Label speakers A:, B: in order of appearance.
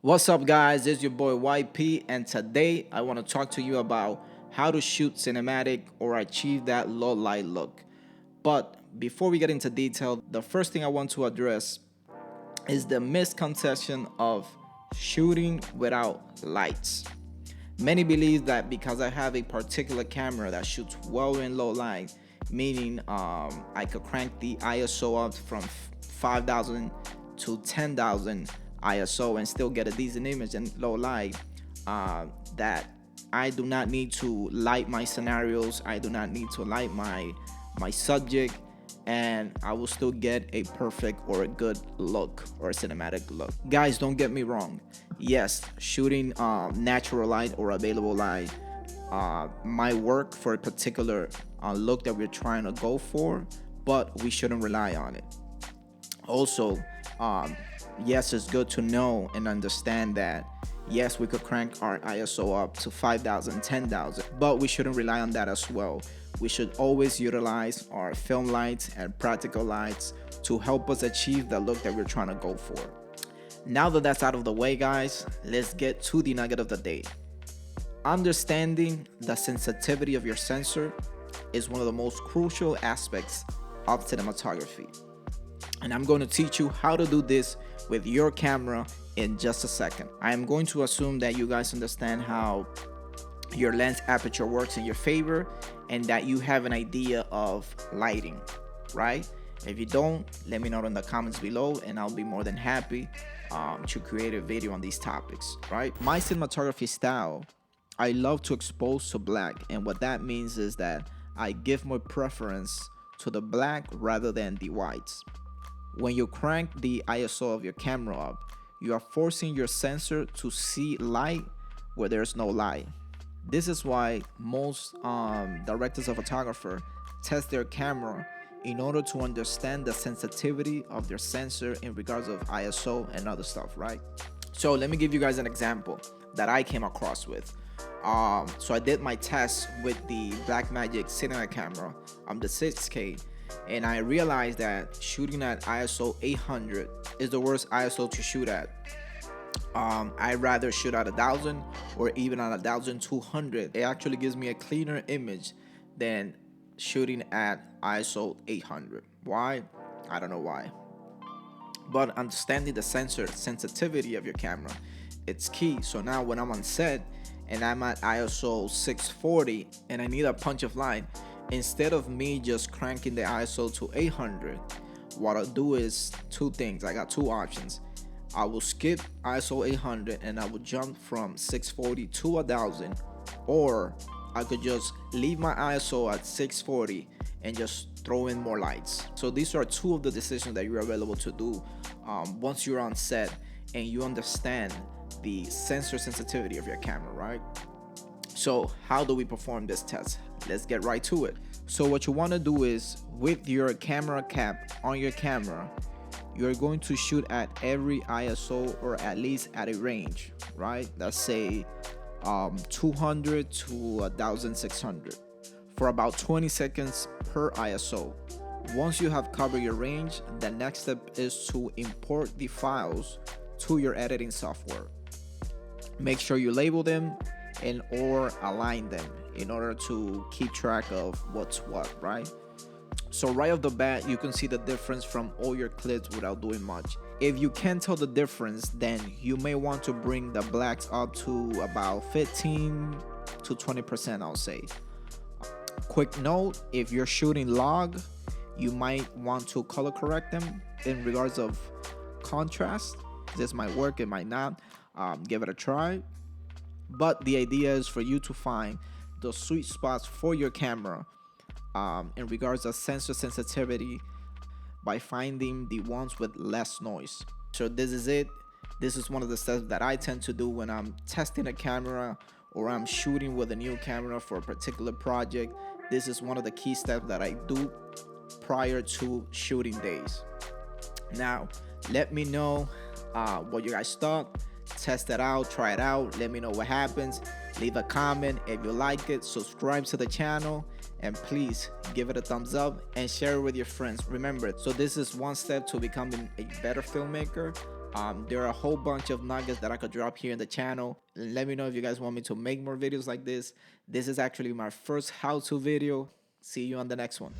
A: What's up, guys? It's your boy YP, and today I want to talk to you about how to shoot cinematic or achieve that low light look. But before we get into detail, the first thing I want to address is the misconception of shooting without lights. Many believe that because I have a particular camera that shoots well in low light, meaning I could crank the ISO up from 5,000 to 10,000 ISO and still get a decent image in low light, that I do not need to light my scenarios, I do not need to light my subject, and I will still get a perfect or a good look or a cinematic look. Guys, don't get me wrong. Yes, shooting natural light or available light might work for a particular look that we're trying to go for, but we shouldn't rely on it. Also, yes, it's good to know and understand that yes, we could crank our ISO up to 5,000, 10,000, but we shouldn't rely on that as well. We should always utilize our film lights and practical lights to help us achieve the look that we're trying to go for. Now that that's out of the way, guys, let's get to the nugget of the day. Understanding the sensitivity of your sensor is one of the most crucial aspects of cinematography. And I'm going to teach you how to do this with your camera in just a second. I am going to assume that you guys understand how your lens aperture works in your favor and that you have an idea of lighting, right? If you don't, let me know in the comments below and I'll be more than happy to create a video on these topics, right? My cinematography style, I love to expose to black, and what that means is that I give more preference to the black rather than the whites. When you crank the ISO of your camera up, you are forcing your sensor to see light where there's no light. This is why most directors of photography test their camera in order to understand the sensitivity of their sensor in regards of ISO and other stuff, right? So let me give you guys an example that I came across with. So I did my test with the Blackmagic cinema camera, the 6K, and I realized that shooting at ISO 800 is the worst ISO to shoot at. I'd rather shoot at 1,000 or even at 1,200. It actually gives me a cleaner image than shooting at ISO 800. Why? I don't know why. But understanding the sensor sensitivity of your camera, it's key. So now when I'm on set and I'm at ISO 640 and I need a punch of light, instead of me just cranking the ISO to 800, what I'll do is two things. I got two options. I will skip ISO 800 and I will jump from 640 to 1,000, or I could just leave my ISO at 640 and just throw in more lights. So these are two of the decisions that you're available to do once you're on set and you understand the sensor sensitivity of your camera, right? So how do we perform this test? Let's get right to it. So what you want to do is, with your camera cap on your camera, you're going to shoot at every ISO, or at least at a range, right? Let's say 200 to 1,600 for about 20 seconds per ISO. Once you have covered your range, the next step is to import the files to your editing software. Make sure you label them and or align them in order to keep track of what's what, right? So right off the bat, you can see the difference from all your clips without doing much. If you can't tell the difference, then you may want to bring the blacks up to about 15 to 20%, I'll say. Quick note, if you're shooting log, you might want to color correct them in regards of contrast. This might work, it might not. Give it a try. But the idea is for you to find the sweet spots for your camera in regards of sensor sensitivity by finding the ones with less noise. So this is it. This is one of the steps that I tend to do when I'm testing a camera or I'm shooting with a new camera for a particular project. This is one of the key steps that I do prior to shooting days. Now, let me know what you guys thought. Test it out, try it out, let me know what happens. Leave a comment if you like it, subscribe to the channel, and please give it a thumbs up and share it with your friends. Remember, so this is one step to becoming a better filmmaker. There are a whole bunch of nuggets that I could drop here in the channel. Let me know if you guys want me to make more videos like this. This is actually my first how-to video. See you on the next one.